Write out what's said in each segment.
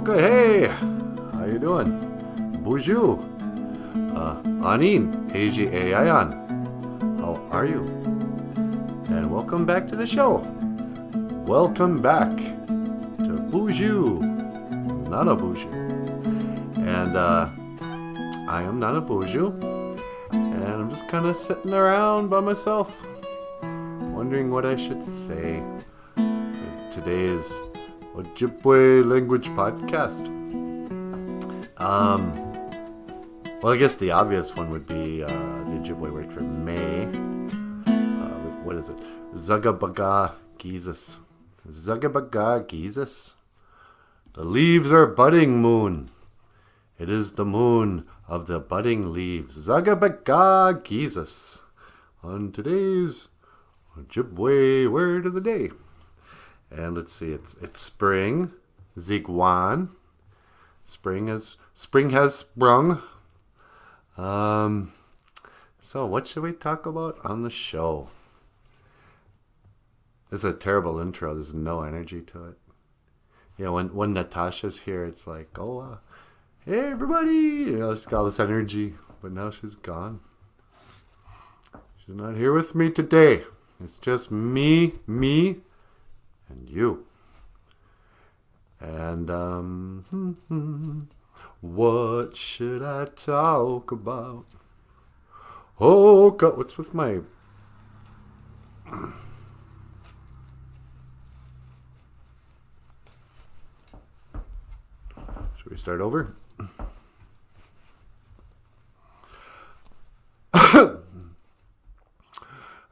Okay, hey, how you doing? BOOZHOO, Anin, AGAIAN, how are you? And welcome back to the show. Welcome back to BOOZHOO, Nana BOOZHOO. And I am Nana BOOZHOO, and I'm just kind of sitting around by myself, wondering what I should say for today's Ojibwe language podcast. Well, I guess the obvious one would be the Ojibwe word for May. What is it? Zagabaga Jesus. Zagabaga Jesus. The leaves are budding, moon. It is the moon of the budding leaves. Zagabaga Jesus. On today's Ojibwe word of the day. And let's see, it's spring, Zigwan. Spring has sprung. So what should we talk about on the show? This is a terrible intro. There's no energy to it. Yeah, when Natasha's here, it's like, hey everybody, she's got all this energy, but now she's gone. She's not here with me today. It's just me, and you. And what should I talk about? Oh God, what's with my should we start over?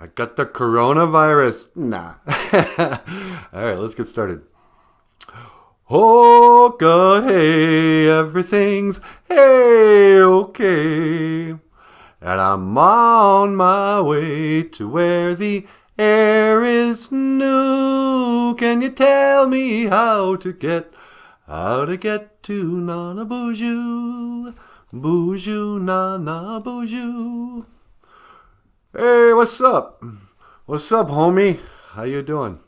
I got the coronavirus. Nah. All right, let's get started. Oh, God, hey, everything's hey-okay. And I'm on my way to where the air is new. Can you tell me how to get to Nana BOOZHOO? BOOZHOO, Nana BOOZHOO. Hey, what's up? What's up, homie? How you doing?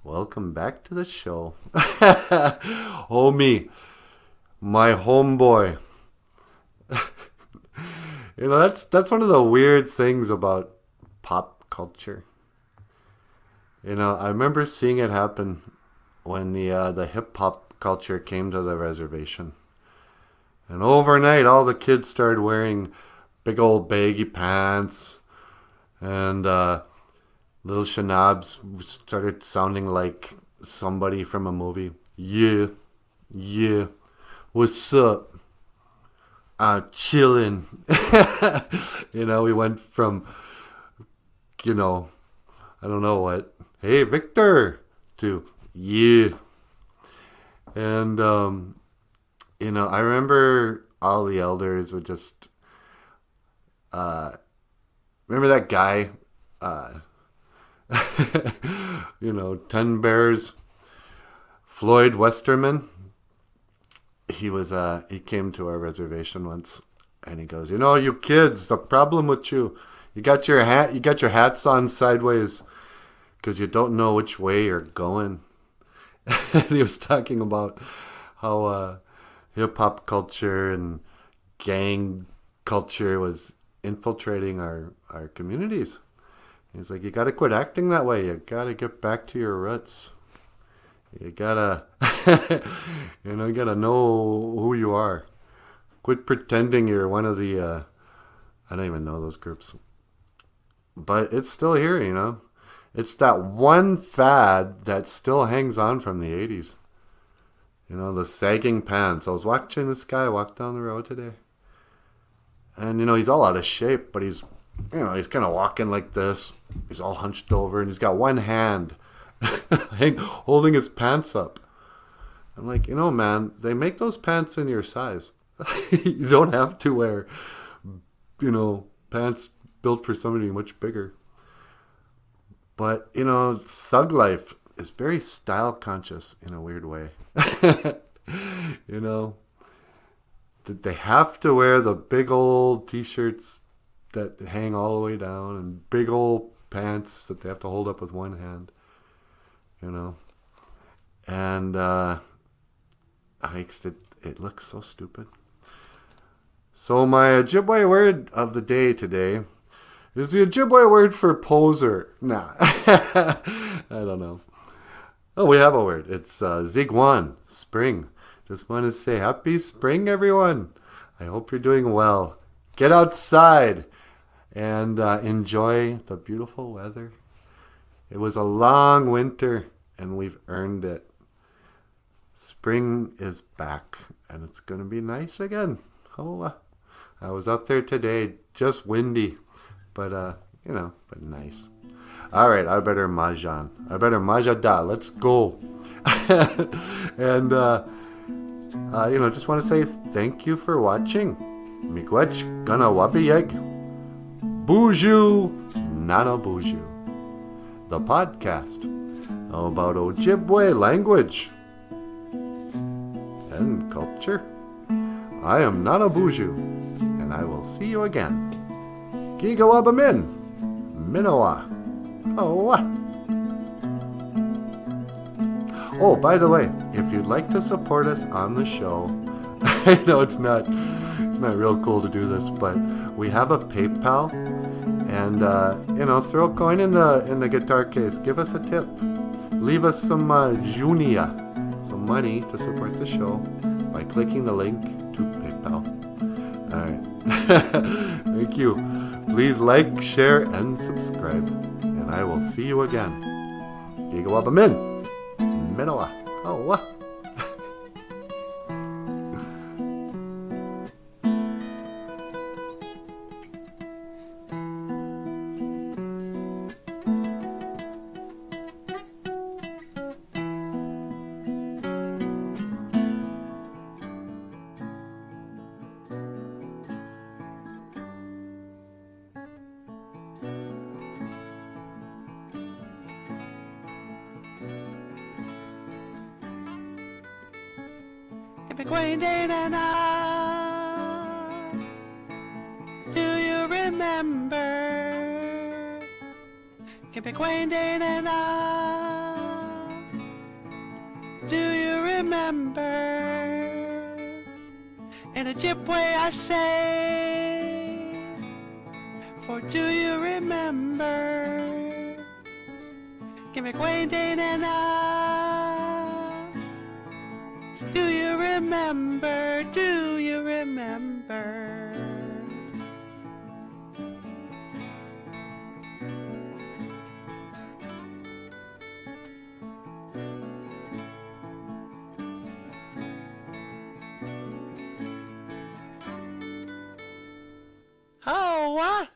Welcome back to the show. Homie, my homeboy. That's one of the weird things about pop culture. I remember seeing it happen when the hip hop culture came to the reservation. And overnight, all the kids started wearing big old baggy pants. And little Shanabs started sounding like somebody from a movie. Yeah, what's up? Chillin'. We went from, I don't know what, hey, Victor, to yeah. And, I remember all the elders would just, remember that guy, 10 Bears, Floyd Westerman. He came to our reservation once, and he goes, you kids, the problem with you got your hats on sideways because you don't know which way you're going. And he was talking about how hip-hop culture and gang culture was infiltrating our communities. He's like, you gotta quit acting that way. You gotta get back to your roots. You gotta, you gotta know who you are. Quit pretending you're one of the, I don't even know those groups. But it's still here, It's that one fad that still hangs on from the 80s. The sagging pants. I was watching this guy walk down the road today. And, he's all out of shape, but he's kind of walking like this. He's all hunched over, and he's got one hand holding his pants up. I'm like, man, they make those pants in your size. You don't have to wear, pants built for somebody much bigger. But, thug life is very style conscious in a weird way. They have to wear the big old t-shirts that hang all the way down and big old pants that they have to hold up with one hand, And It looks so stupid. So my Ojibwe word of the day today is the Ojibwe word for poser. Nah, I don't know. Oh, we have a word. It's Zigwan, spring. Just want to say happy spring, everyone. I hope you're doing well. Get outside and enjoy the beautiful weather. It was a long winter, and we've earned it. Spring is back, and it's going to be nice again. Oh, I was out there today, just windy, but but nice. All right, I better majan. I better majada. Let's go. And just want to say thank you for watching. Miigwech gana wabiyeg. BOOZHOO Nana BOOZHOO, the podcast about Ojibwe language and culture. I am Nana BOOZHOO, and I will see you again. Gigawabamin, Minowa. Oh, by the way, if you'd like to support us on the show, I know it's not real cool to do this, but we have a PayPal, and throw a coin in the guitar case. Give us a tip. Leave us some junia, some money to support the show by clicking the link to PayPal. All right. Thank you. Please like, share, and subscribe. And I will see you again. Gigawabamin. Minowa. Oh, Do you remember? Do you remember? In Ojibwe I say, for do you remember? Do you remember? Do you remember? Oh, what?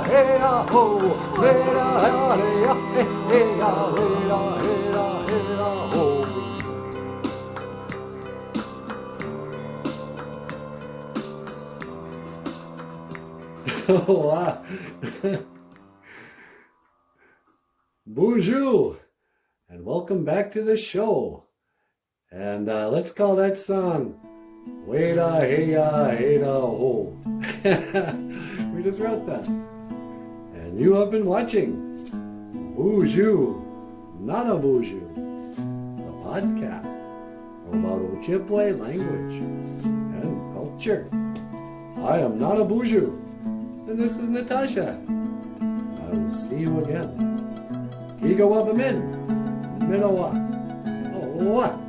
hey ya ho, hey ya hey ya hey ya hey ya hey ya hey ya ho. Oh, wow. BOOZHOO, and welcome back to the show. And let's call that song Wada Heya Heda Ho. We just wrote that. And you have been watching BOOZHOO, Not a BOOZHOO, the podcast about Ojibwe language and culture. I am not a BOOZHOO, and this is Natasha. I will see you again. Gigawabamin, Minowa, Owa.